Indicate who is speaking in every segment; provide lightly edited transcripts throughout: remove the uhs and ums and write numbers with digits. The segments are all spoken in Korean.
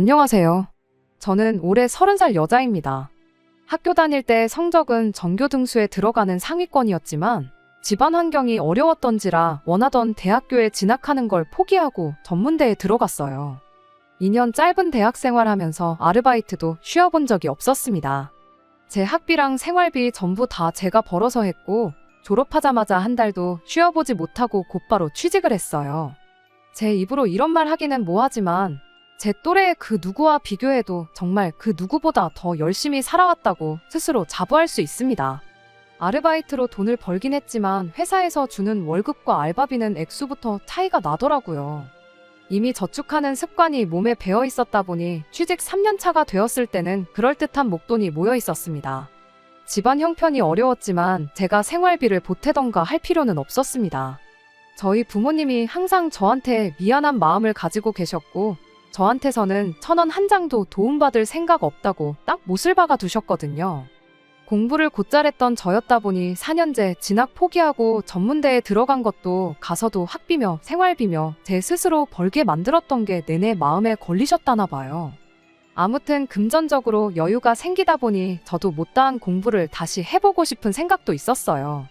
Speaker 1: 안녕하세요. 저는 올해 30살 여자입니다. 학교 다닐 때 성적은 전교 등수에 들어가는 상위권이었지만 집안 환경이 어려웠던지라 원하던 대학교에 진학하는 걸 포기하고 전문대에 들어갔어요. 2년 짧은 대학 생활하면서 아르바이트도 쉬어본 적이 없었습니다. 제 학비랑 생활비 전부 다 제가 벌어서 했고 졸업하자마자 한 달도 쉬어보지 못하고 곧바로 취직을 했어요. 제 입으로 이런 말 하기는 뭐하지만 제 또래의 그 누구와 비교해도 정말 그 누구보다 더 열심히 살아왔다고 스스로 자부할 수 있습니다. 아르바이트로 돈을 벌긴 했지만 회사에서 주는 월급과 알바비는 액수부터 차이가 나더라고요. 이미 저축하는 습관이 몸에 배어 있었다 보니 취직 3년 차가 되었을 때는 그럴듯한 목돈이 모여 있었습니다. 집안 형편이 어려웠지만 제가 생활비를 보태던가 할 필요는 없었습니다. 저희 부모님이 항상 저한테 미안한 마음을 가지고 계셨고 저한테서는 1,000원 한 장도 도움받을 생각 없다고 딱 못을 박아 두셨거든요. 공부를 곧잘 했던 저였다 보니 4년제 진학 포기하고 전문대에 들어간 것도 가서도 학비며 생활비며 제 스스로 벌게 만들었던 게 내내 마음에 걸리셨다나 봐요. 아무튼 금전적으로 여유가 생기다 보니 저도 못다한 공부를 다시 해보고 싶은 생각도 있었어요.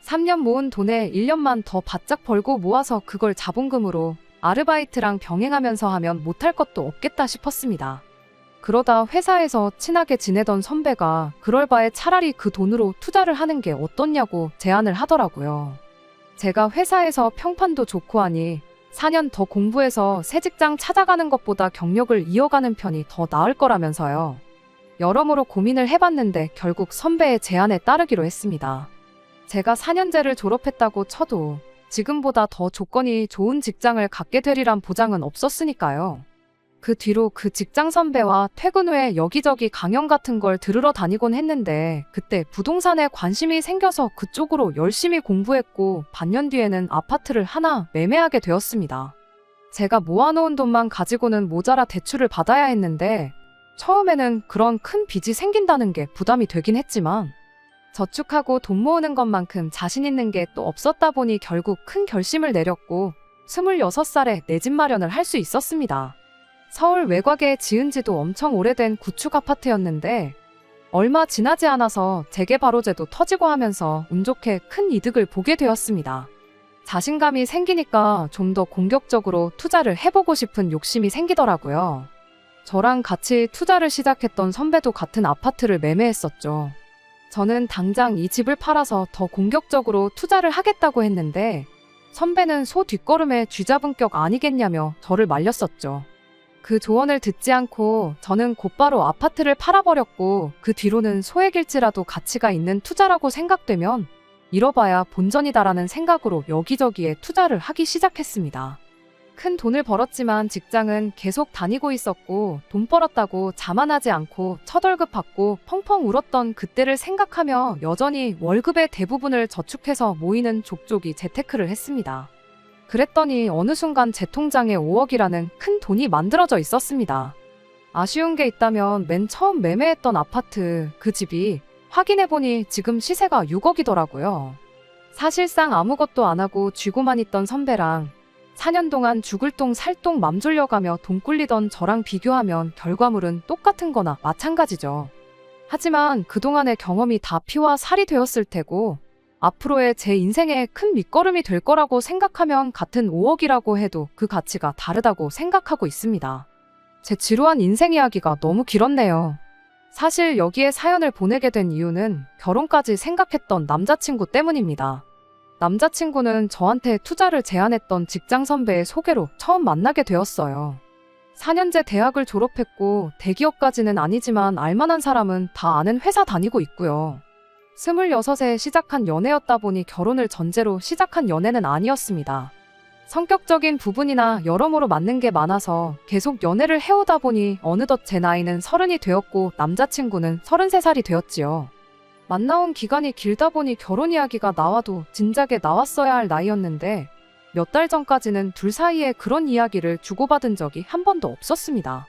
Speaker 1: 3년 모은 돈에 1년만 더 바짝 벌고 모아서 그걸 자본금으로 아르바이트랑 병행하면서 하면 못할 것도 없겠다 싶었습니다. 그러다 회사에서 친하게 지내던 선배가 그럴 바에 차라리 그 돈으로 투자를 하는 게 어떻냐고 제안을 하더라고요. 제가 회사에서 평판도 좋고 하니 4년 더 공부해서 새 직장 찾아가는 것보다 경력을 이어가는 편이 더 나을 거라면서요. 여러모로 고민을 해봤는데 결국 선배의 제안에 따르기로 했습니다. 제가 4년제를 졸업했다고 쳐도 지금보다 더 조건이 좋은 직장을 갖게 되리란 보장은 없었으니까요. 그 뒤로 그 직장 선배와 퇴근 후에 여기저기 강연 같은 걸 들으러 다니곤 했는데 그때 부동산에 관심이 생겨서 그쪽으로 열심히 공부했고 반년 뒤에는 아파트를 하나 매매하게 되었습니다. 제가 모아놓은 돈만 가지고는 모자라 대출을 받아야 했는데 처음에는 그런 큰 빚이 생긴다는 게 부담이 되긴 했지만 저축하고 돈 모으는 것만큼 자신 있는 게 또 없었다 보니 결국 큰 결심을 내렸고 26살에 내 집 마련을 할 수 있었습니다. 서울 외곽에 지은 지도 엄청 오래된 구축 아파트였는데 얼마 지나지 않아서 재개발호재도 터지고 하면서 운 좋게 큰 이득을 보게 되었습니다. 자신감이 생기니까 좀 더 공격적으로 투자를 해보고 싶은 욕심이 생기더라고요. 저랑 같이 투자를 시작했던 선배도 같은 아파트를 매매했었죠. 저는 당장 이 집을 팔아서 더 공격적으로 투자를 하겠다고 했는데 선배는 소 뒷걸음에 쥐잡은 격 아니겠냐며 저를 말렸었죠. 그 조언을 듣지 않고 저는 곧바로 아파트를 팔아버렸고 그 뒤로는 소액일지라도 가치가 있는 투자라고 생각되면 잃어봐야 본전이다라는 생각으로 여기저기에 투자를 하기 시작했습니다. 큰 돈을 벌었지만 직장은 계속 다니고 있었고 돈 벌었다고 자만하지 않고 첫 월급 받고 펑펑 울었던 그때를 생각하며 여전히 월급의 대부분을 저축해서 모이는 족족이 재테크를 했습니다. 그랬더니 어느 순간 제 통장에 5억이라는 큰 돈이 만들어져 있었습니다. 아쉬운 게 있다면 맨 처음 매매했던 아파트 그 집이 확인해보니 지금 시세가 6억이더라고요. 사실상 아무것도 안 하고 쥐고만 있던 선배랑 4년 동안 죽을 똥 살 똥 맘 졸려가며 돈 꿀리던 저랑 비교하면 결과물은 똑같은 거나 마찬가지죠. 하지만 그동안의 경험이 다 피와 살이 되었을 테고 앞으로의 제 인생에 큰 밑거름이 될 거라고 생각하면 같은 5억이라고 해도 그 가치가 다르다고 생각하고 있습니다. 제 지루한 인생 이야기가 너무 길었네요. 사실 여기에 사연을 보내게 된 이유는 결혼까지 생각했던 남자친구 때문입니다. 남자친구는 저한테 투자를 제안했던 직장 선배의 소개로 처음 만나게 되었어요. 4년제 대학을 졸업했고 대기업까지는 아니지만 알만한 사람은 다 아는 회사 다니고 있고요. 26에 시작한 연애였다 보니 결혼을 전제로 시작한 연애는 아니었습니다. 성격적인 부분이나 여러모로 맞는 게 많아서 계속 연애를 해오다 보니 어느덧 제 나이는 30이 되었고 남자친구는 33살이 되었지요. 만나온 기간이 길다 보니 결혼 이야기가 나와도 진작에 나왔어야 할 나이였는데 몇 달 전까지는 둘 사이에 그런 이야기를 주고받은 적이 한 번도 없었습니다.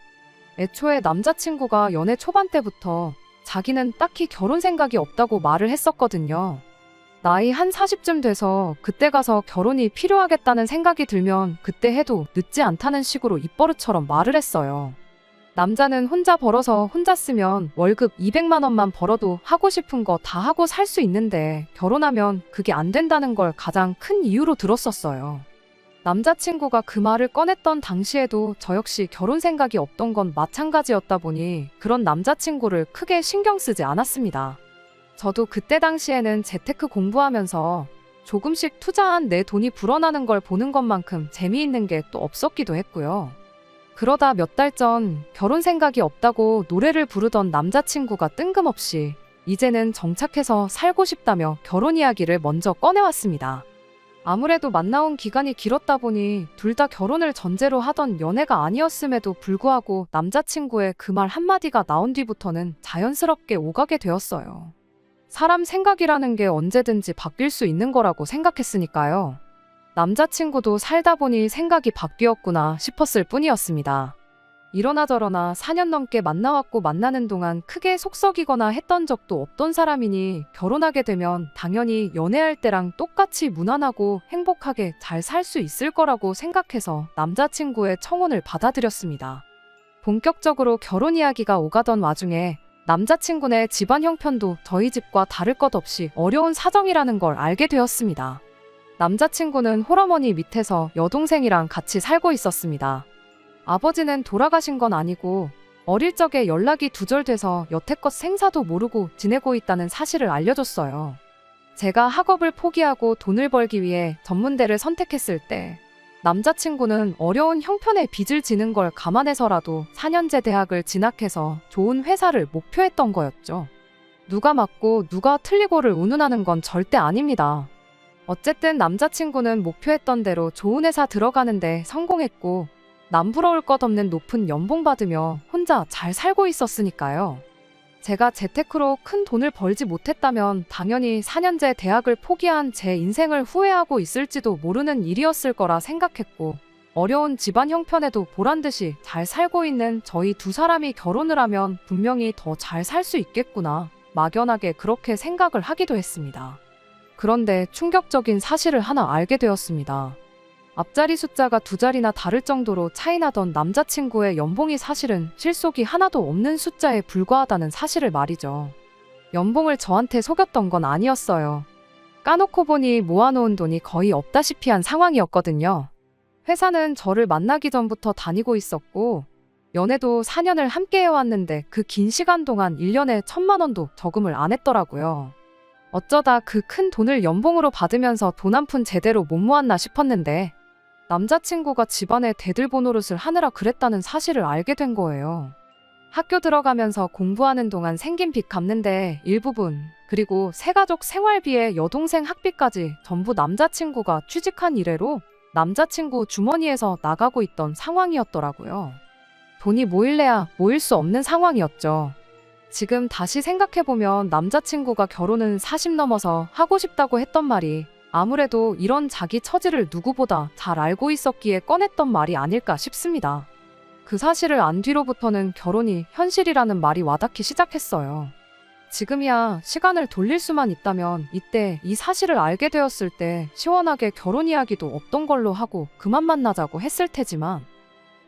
Speaker 1: 애초에 남자친구가 연애 초반 때부터 자기는 딱히 결혼 생각이 없다고 말을 했었거든요. 나이 한 40쯤 돼서 그때 가서 결혼이 필요하겠다는 생각이 들면 그때 해도 늦지 않다는 식으로 입버릇처럼 말을 했어요. 남자는 혼자 벌어서 혼자 쓰면 월급 200만 원만 벌어도 하고 싶은 거 다 하고 살 수 있는데 결혼하면 그게 안 된다는 걸 가장 큰 이유로 들었었어요. 남자친구가 그 말을 꺼냈던 당시에도 저 역시 결혼 생각이 없던 건 마찬가지였다 보니 그런 남자친구를 크게 신경 쓰지 않았습니다. 저도 그때 당시에는 재테크 공부하면서 조금씩 투자한 내 돈이 불어나는 걸 보는 것만큼 재미있는 게 또 없었기도 했고요. 그러다 몇 달 전 결혼 생각이 없다고 노래를 부르던 남자친구가 뜬금없이 이제는 정착해서 살고 싶다며 결혼 이야기를 먼저 꺼내왔습니다. 아무래도 만나온 기간이 길었다 보니 둘 다 결혼을 전제로 하던 연애가 아니었음에도 불구하고 남자친구의 그 말 한마디가 나온 뒤부터는 자연스럽게 오가게 되었어요. 사람 생각이라는 게 언제든지 바뀔 수 있는 거라고 생각했으니까요. 남자친구도 살다 보니 생각이 바뀌었구나 싶었을 뿐이었습니다. 이러나 저러나 4년 넘게 만나왔고 만나는 동안 크게 속썩이거나 했던 적도 없던 사람이니 결혼하게 되면 당연히 연애할 때랑 똑같이 무난하고 행복하게 잘 살 수 있을 거라고 생각해서 남자친구의 청혼을 받아들였습니다. 본격적으로 결혼 이야기가 오가던 와중에 남자친구네 집안 형편도 저희 집과 다를 것 없이 어려운 사정이라는 걸 알게 되었습니다. 남자친구는 홀어머니 밑에서 여동생이랑 같이 살고 있었습니다. 아버지는 돌아가신 건 아니고 어릴 적에 연락이 두절돼서 여태껏 생사도 모르고 지내고 있다는 사실을 알려줬어요. 제가 학업을 포기하고 돈을 벌기 위해 전문대를 선택했을 때 남자친구는 어려운 형편의 빚을 지는 걸 감안해서라도 4년제 대학을 진학해서 좋은 회사를 목표했던 거였죠. 누가 맞고 누가 틀리고를 운운하는 건 절대 아닙니다. 어쨌든 남자친구는 목표했던 대로 좋은 회사 들어가는데 성공했고 남 부러울 것 없는 높은 연봉 받으며 혼자 잘 살고 있었으니까요. 제가 재테크로 큰 돈을 벌지 못했다면 당연히 4년제 대학을 포기한 제 인생을 후회하고 있을지도 모르는 일이었을 거라 생각했고 어려운 집안 형편에도 보란듯이 잘 살고 있는 저희 두 사람이 결혼을 하면 분명히 더 잘 살 수 있겠구나 막연하게 그렇게 생각을 하기도 했습니다. 그런데 충격적인 사실을 하나 알게 되었습니다. 앞자리 숫자가 두 자리나 다를 정도로 차이나던 남자친구의 연봉이 사실은 실속이 하나도 없는 숫자에 불과하다는 사실을 말이죠. 연봉을 저한테 속였던 건 아니었어요. 까놓고 보니 모아놓은 돈이 거의 없다시피 한 상황이었거든요. 회사는 저를 만나기 전부터 다니고 있었고 연애도 4년을 함께 해왔는데 그 긴 시간 동안 1년에 1,000만 원도 저금을 안 했더라고요. 어쩌다 그 큰 돈을 연봉으로 받으면서 돈 한 푼 제대로 못 모았나 싶었는데 남자친구가 집안에 대들보 노릇을 하느라 그랬다는 사실을 알게 된 거예요. 학교 들어가면서 공부하는 동안 생긴 빚 갚는데 일부분, 그리고 새가족 생활비에 여동생 학비까지 전부 남자친구가 취직한 이래로 남자친구 주머니에서 나가고 있던 상황이었더라고요. 돈이 모일래야 모일 수 없는 상황이었죠. 지금 다시 생각해보면 남자친구가 결혼은 40 넘어서 하고 싶다고 했던 말이 아무래도 이런 자기 처지를 누구보다 잘 알고 있었기에 꺼냈던 말이 아닐까 싶습니다. 그 사실을 안 뒤로부터는 결혼이 현실이라는 말이 와닿기 시작했어요. 지금이야 시간을 돌릴 수만 있다면 이때 이 사실을 알게 되었을 때 시원하게 결혼 이야기도 없던 걸로 하고 그만 만나자고 했을 테지만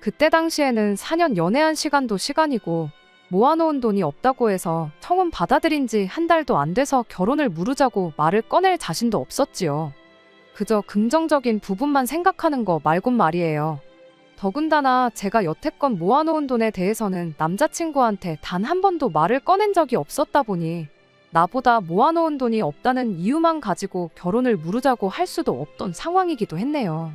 Speaker 1: 그때 당시에는 4년 연애한 시간도 시간이고 모아놓은 돈이 없다고 해서 청혼 받아들인 지 한 달도 안 돼서 결혼을 무르자고 말을 꺼낼 자신도 없었지요. 그저 긍정적인 부분만 생각하는 거 말곤 말이에요. 더군다나 제가 여태껏 모아놓은 돈에 대해서는 남자친구한테 단 한 번도 말을 꺼낸 적이 없었다 보니 나보다 모아놓은 돈이 없다는 이유만 가지고 결혼을 무르자고 할 수도 없던 상황이기도 했네요.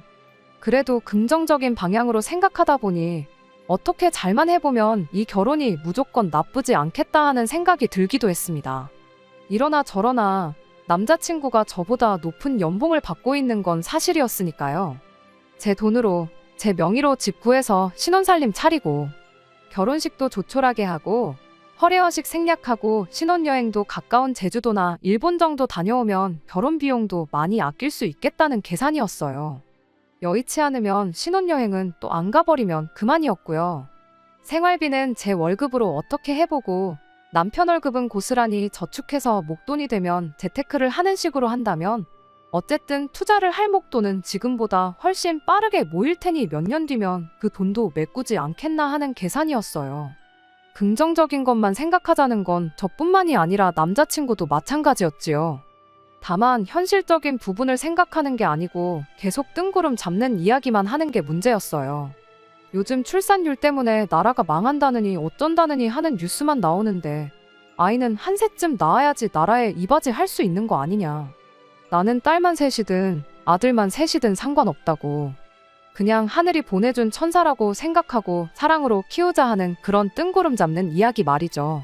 Speaker 1: 그래도 긍정적인 방향으로 생각하다 보니 어떻게 잘만 해보면 이 결혼이 무조건 나쁘지 않겠다 하는 생각이 들기도 했습니다. 이러나 저러나 남자친구가 저보다 높은 연봉을 받고 있는 건 사실이었으니까요. 제 돈으로 제 명의로 집 구해서 신혼살림 차리고 결혼식도 조촐하게 하고 허례허식 생략하고 신혼여행도 가까운 제주도나 일본 정도 다녀오면 결혼 비용도 많이 아낄 수 있겠다는 계산이었어요. 여의치 않으면 신혼여행은 또 안 가버리면 그만이었고요. 생활비는 제 월급으로 어떻게 해보고 남편 월급은 고스란히 저축해서 목돈이 되면 재테크를 하는 식으로 한다면 어쨌든 투자를 할 목돈은 지금보다 훨씬 빠르게 모일 테니 몇 년 뒤면 그 돈도 메꾸지 않겠나 하는 계산이었어요. 긍정적인 것만 생각하자는 건 저뿐만이 아니라 남자친구도 마찬가지였지요. 다만 현실적인 부분을 생각하는 게 아니고 계속 뜬구름 잡는 이야기만 하는 게 문제였어요. 요즘 출산율 때문에 나라가 망한다느니 어쩐다느니 하는 뉴스만 나오는데 아이는 한 셋쯤 낳아야지 나라에 이바지할 수 있는 거 아니냐. 나는 딸만 셋이든 아들만 셋이든 상관없다고. 그냥 하늘이 보내준 천사라고 생각하고 사랑으로 키우자 하는 그런 뜬구름 잡는 이야기 말이죠.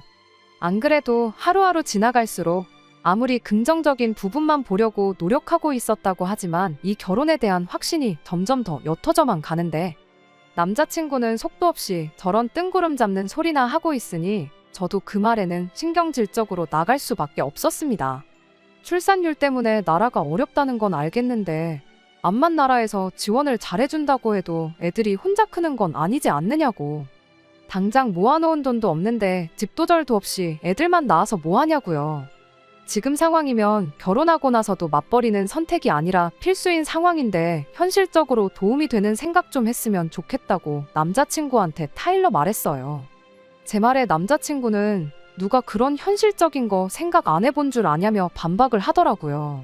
Speaker 1: 안 그래도 하루하루 지나갈수록 아무리 긍정적인 부분만 보려고 노력하고 있었다고 하지만 이 결혼에 대한 확신이 점점 더 옅어져만 가는데 남자친구는 속도 없이 저런 뜬구름 잡는 소리나 하고 있으니 저도 그 말에는 신경질적으로 나갈 수밖에 없었습니다. 출산율 때문에 나라가 어렵다는 건 알겠는데 암만 나라에서 지원을 잘해준다고 해도 애들이 혼자 크는 건 아니지 않느냐고. 당장 모아놓은 돈도 없는데 집도절도 없이 애들만 낳아서 뭐하냐고요. 지금 상황이면 결혼하고 나서도 맞벌이는 선택이 아니라 필수인 상황인데 현실적으로 도움이 되는 생각 좀 했으면 좋겠다고 남자친구한테 타일러 말했어요. 제 말에 남자친구는 누가 그런 현실적인 거 생각 안 해본 줄 아냐며 반박을 하더라고요.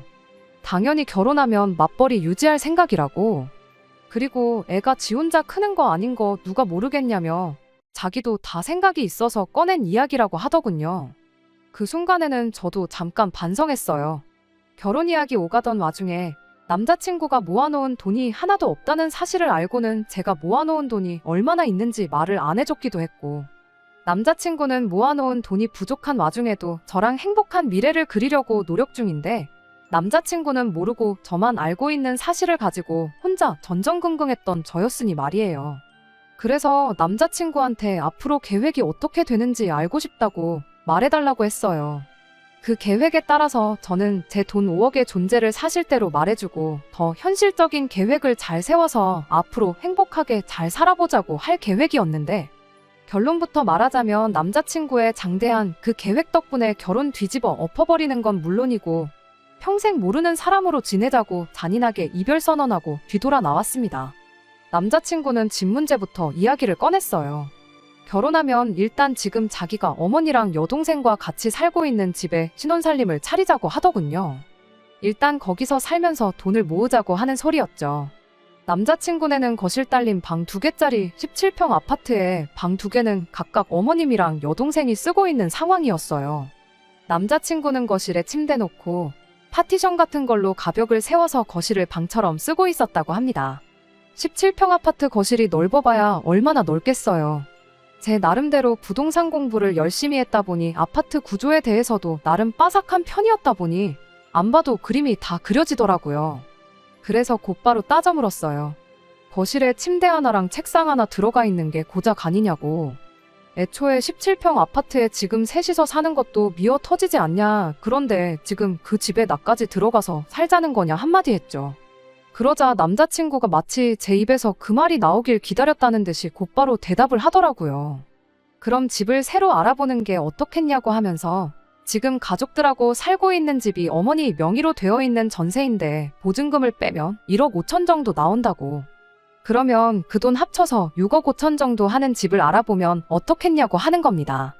Speaker 1: 당연히 결혼하면 맞벌이 유지할 생각이라고. 그리고 애가 지 혼자 크는 거 아닌 거 누가 모르겠냐며 자기도 다 생각이 있어서 꺼낸 이야기라고 하더군요. 그 순간에는 저도 잠깐 반성했어요. 결혼 이야기 오가던 와중에 남자친구가 모아놓은 돈이 하나도 없다는 사실을 알고는 제가 모아놓은 돈이 얼마나 있는지 말을 안 해줬기도 했고, 남자친구는 모아놓은 돈이 부족한 와중에도 저랑 행복한 미래를 그리려고 노력 중인데 남자친구는 모르고 저만 알고 있는 사실을 가지고 혼자 전전긍긍했던 저였으니 말이에요. 그래서 남자친구한테 앞으로 계획이 어떻게 되는지 알고 싶다고 말해달라고 했어요. 그 계획에 따라서 저는 제 돈 5억의 존재를 사실대로 말해주고 더 현실적인 계획을 잘 세워서 앞으로 행복하게 잘 살아보자고 할 계획이었는데, 결론부터 말하자면 남자친구의 장대한 그 계획 덕분에 결혼 뒤집어 엎어버리는 건 물론이고 평생 모르는 사람으로 지내자고 잔인하게 이별 선언하고 뒤돌아 나왔습니다. 남자친구는 집 문제부터 이야기를 꺼냈어요. 결혼하면 일단 지금 자기가 어머니랑 여동생과 같이 살고 있는 집에 신혼살림을 차리자고 하더군요. 일단 거기서 살면서 돈을 모으자고 하는 소리였죠. 남자친구네는 거실 딸린 방 2개짜리 17평 아파트에 방 2개는 각각 어머님이랑 여동생이 쓰고 있는 상황이었어요. 남자친구는 거실에 침대 놓고 파티션 같은 걸로 가벽을 세워서 거실을 방처럼 쓰고 있었다고 합니다. 17평 아파트 거실이 넓어봐야 얼마나 넓겠어요. 제 나름대로 부동산 공부를 열심히 했다 보니 아파트 구조에 대해서도 나름 빠삭한 편이었다 보니 안 봐도 그림이 다 그려지더라고요. 그래서 곧바로 따져 물었어요. 거실에 침대 하나랑 책상 하나 들어가 있는 게 고작 아니냐고. 애초에 17평 아파트에 지금 셋이서 사는 것도 미어 터지지 않냐. 그런데 지금 그 집에 나까지 들어가서 살자는 거냐 한마디 했죠. 그러자 남자친구가 마치 제 입에서 그 말이 나오길 기다렸다는 듯이 곧바로 대답을 하더라고요. 그럼 집을 새로 알아보는 게 어떻겠냐고 하면서 지금 가족들하고 살고 있는 집이 어머니 명의로 되어 있는 전세인데 보증금을 빼면 1억 5천 정도 나온다고. 그러면 그 돈 합쳐서 6억 5천 정도 하는 집을 알아보면 어떻겠냐고 하는 겁니다.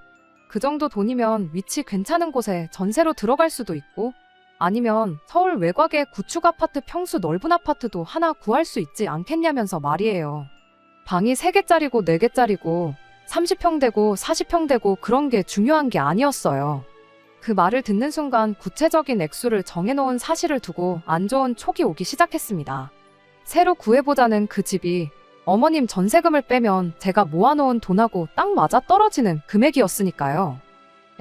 Speaker 1: 그 정도 돈이면 위치 괜찮은 곳에 전세로 들어갈 수도 있고 아니면 서울 외곽의 구축 아파트 평수 넓은 아파트도 하나 구할 수 있지 않겠냐면서 말이에요. 방이 3개짜리고 4개짜리고 30평 되고 40평 되고 그런 게 중요한 게 아니었어요. 그 말을 듣는 순간 구체적인 액수를 정해놓은 사실을 두고 안 좋은 촉이 오기 시작했습니다. 새로 구해보자는 그 집이 어머님 전세금을 빼면 제가 모아놓은 돈하고 딱 맞아 떨어지는 금액이었으니까요.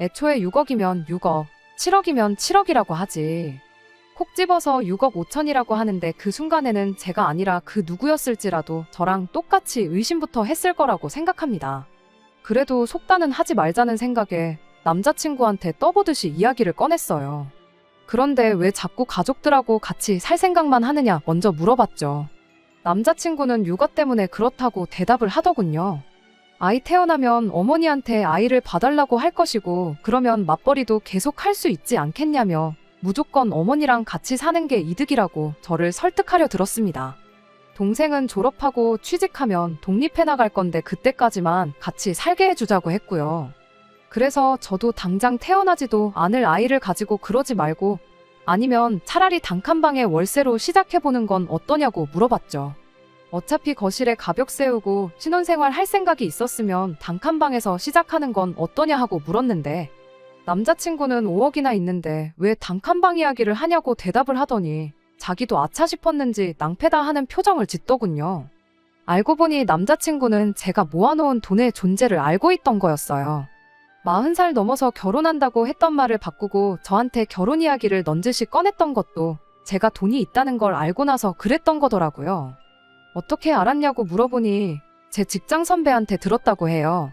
Speaker 1: 애초에 6억이면 6억, 7억이면 7억이라고 하지. 콕 집어서 6억 5천이라고 하는데 그 순간에는 제가 아니라 그 누구였을지라도 저랑 똑같이 의심부터 했을 거라고 생각합니다. 그래도 속단은 하지 말자는 생각에 남자친구한테 떠보듯이 이야기를 꺼냈어요. 그런데 왜 자꾸 가족들하고 같이 살 생각만 하느냐 먼저 물어봤죠. 남자친구는 육아 때문에 그렇다고 대답을 하더군요. 아이 태어나면 어머니한테 아이를 봐달라고 할 것이고 그러면 맞벌이도 계속 할 수 있지 않겠냐며 무조건 어머니랑 같이 사는 게 이득이라고 저를 설득하려 들었습니다. 동생은 졸업하고 취직하면 독립해 나갈 건데 그때까지만 같이 살게 해주자고 했고요. 그래서 저도 당장 태어나지도 않을 아이를 가지고 그러지 말고 아니면 차라리 단칸방에 월세로 시작해보는 건 어떠냐고 물어봤죠. 어차피 거실에 가벽 세우고 신혼생활 할 생각이 있었으면 단칸방에서 시작하는 건 어떠냐 하고 물었는데 남자친구는 5억이나 있는데 왜 단칸방 이야기를 하냐고 대답을 하더니 자기도 아차 싶었는지 낭패다 하는 표정을 짓더군요. 알고 보니 남자친구는 제가 모아놓은 돈의 존재를 알고 있던 거였어요. 40살 넘어서 결혼한다고 했던 말을 바꾸고 저한테 결혼 이야기를 넌지시 꺼냈던 것도 제가 돈이 있다는 걸 알고 나서 그랬던 거더라고요. 어떻게 알았냐고 물어보니 제 직장 선배한테 들었다고 해요.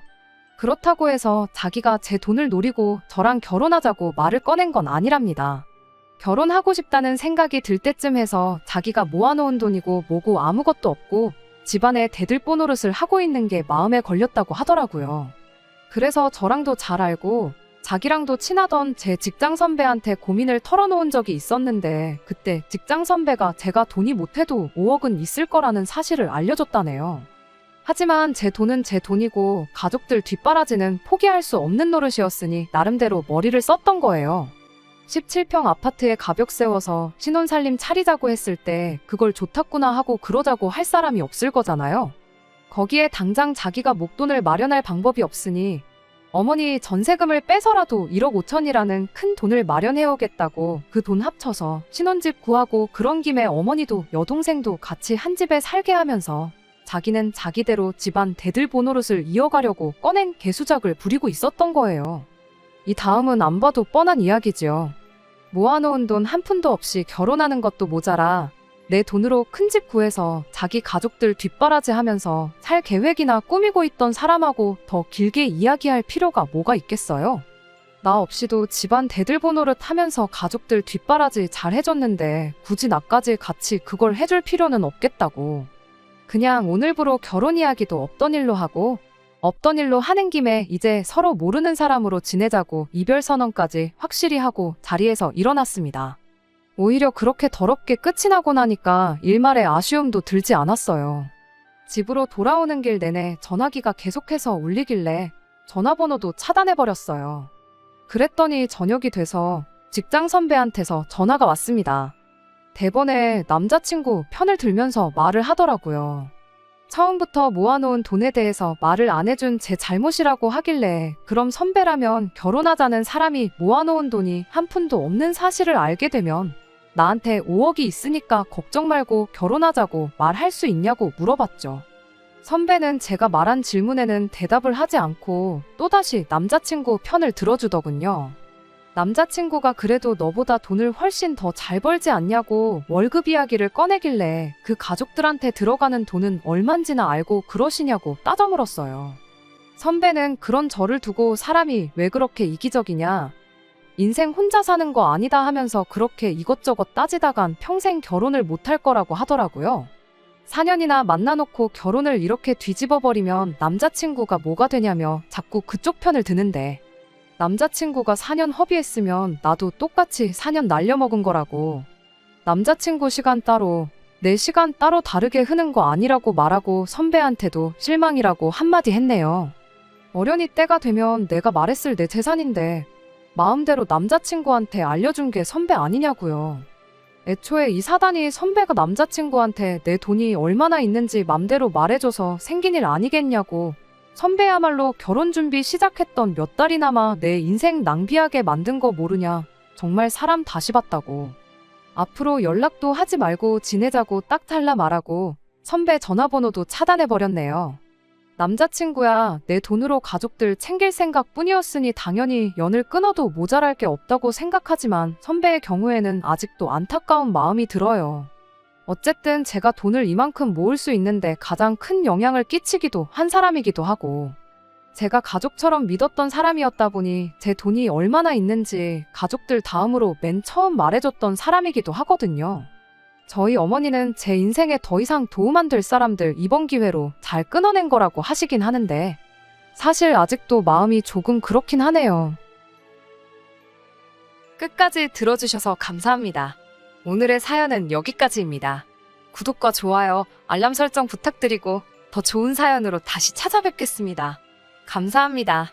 Speaker 1: 그렇다고 해서 자기가 제 돈을 노리고 저랑 결혼하자고 말을 꺼낸 건 아니랍니다. 결혼하고 싶다는 생각이 들 때쯤 해서 자기가 모아놓은 돈이고 뭐고 아무것도 없고 집안에 대들보 노릇을 하고 있는 게 마음에 걸렸다고 하더라고요. 그래서 저랑도 잘 알고 자기랑도 친하던 제 직장 선배한테 고민을 털어놓은 적이 있었는데 그때 직장 선배가 제가 돈이 못해도 5억은 있을 거라는 사실을 알려줬다네요. 하지만 제 돈은 제 돈이고 가족들 뒷바라지는 포기할 수 없는 노릇이었으니 나름대로 머리를 썼던 거예요. 17평 아파트에 가벽 세워서 신혼살림 차리자고 했을 때 그걸 좋았구나 하고 그러자고 할 사람이 없을 거잖아요. 거기에 당장 자기가 목돈을 마련할 방법이 없으니 어머니 전세금을 빼서라도 1억 5천이라는 큰 돈을 마련해오겠다고 그 돈 합쳐서 신혼집 구하고 그런 김에 어머니도 여동생도 같이 한 집에 살게 하면서 자기는 자기대로 집안 대들보 노릇을 이어가려고 꺼낸 개수작을 부리고 있었던 거예요. 이 다음은 안 봐도 뻔한 이야기지요. 모아놓은 돈 한 푼도 없이 결혼하는 것도 모자라 내 돈으로 큰 집 구해서 자기 가족들 뒷바라지 하면서 살 계획이나 꾸미고 있던 사람하고 더 길게 이야기할 필요가 뭐가 있겠어요? 나 없이도 집안 대들보 노릇 하면서 가족들 뒷바라지 잘 해줬는데 굳이 나까지 같이 그걸 해줄 필요는 없겠다고. 그냥 오늘부로 결혼 이야기도 없던 일로 하고 없던 일로 하는 김에 이제 서로 모르는 사람으로 지내자고 이별 선언까지 확실히 하고 자리에서 일어났습니다. 오히려 그렇게 더럽게 끝이 나고 나니까 일말의 아쉬움도 들지 않았어요. 집으로 돌아오는 길 내내 전화기가 계속해서 울리길래 전화번호도 차단해버렸어요. 그랬더니 저녁이 돼서 직장 선배한테서 전화가 왔습니다. 대번에 남자친구 편을 들면서 말을 하더라고요. 처음부터 모아놓은 돈에 대해서 말을 안 해준 제 잘못이라고 하길래 그럼 선배라면 결혼하자는 사람이 모아놓은 돈이 한 푼도 없는 사실을 알게 되면 나한테 5억이 있으니까 걱정 말고 결혼하자고 말할 수 있냐고 물어봤죠. 선배는 제가 말한 질문에는 대답을 하지 않고 또다시 남자친구 편을 들어주더군요. 남자친구가 그래도 너보다 돈을 훨씬 더 잘 벌지 않냐고 월급 이야기를 꺼내길래 그 가족들한테 들어가는 돈은 얼만지나 알고 그러시냐고 따져 물었어요. 선배는 그런 저를 두고 사람이 왜 그렇게 이기적이냐, 인생 혼자 사는 거 아니다 하면서 그렇게 이것저것 따지다간 평생 결혼을 못할 거라고 하더라고요. 4년이나 만나놓고 결혼을 이렇게 뒤집어버리면 남자친구가 뭐가 되냐며 자꾸 그쪽 편을 드는데 남자친구가 4년 허비했으면 나도 똑같이 4년 날려먹은 거라고. 남자친구 시간 따로, 내 시간 따로 다르게 흐는 거 아니라고 말하고 선배한테도 실망이라고 한마디 했네요. 어련히 때가 되면 내가 말했을 내 재산인데 마음대로 남자친구한테 알려준 게 선배 아니냐고요. 애초에 이 사단이 선배가 남자친구한테 내 돈이 얼마나 있는지 맘대로 말해줘서 생긴 일 아니겠냐고. 선배야말로 결혼 준비 시작했던 몇 달이나마 내 인생 낭비하게 만든 거 모르냐. 정말 사람 다시 봤다고. 앞으로 연락도 하지 말고 지내자고 딱 잘라 말하고 선배 전화번호도 차단해버렸네요. 남자친구야, 내 돈으로 가족들 챙길 생각뿐이었으니 당연히 연을 끊어도 모자랄 게 없다고 생각하지만 선배의 경우에는 아직도 안타까운 마음이 들어요. 어쨌든 제가 돈을 이만큼 모을 수 있는데 가장 큰 영향을 끼치기도 한 사람이기도 하고 제가 가족처럼 믿었던 사람이었다 보니 제 돈이 얼마나 있는지 가족들 다음으로 맨 처음 말해줬던 사람이기도 하거든요. 저희 어머니는 제 인생에 더 이상 도움 안 될 사람들 이번 기회로 잘 끊어낸 거라고 하시긴 하는데 사실 아직도 마음이 조금 그렇긴 하네요. 끝까지 들어주셔서 감사합니다. 오늘의 사연은 여기까지입니다. 구독과 좋아요, 알람 설정 부탁드리고 더 좋은 사연으로 다시 찾아뵙겠습니다. 감사합니다.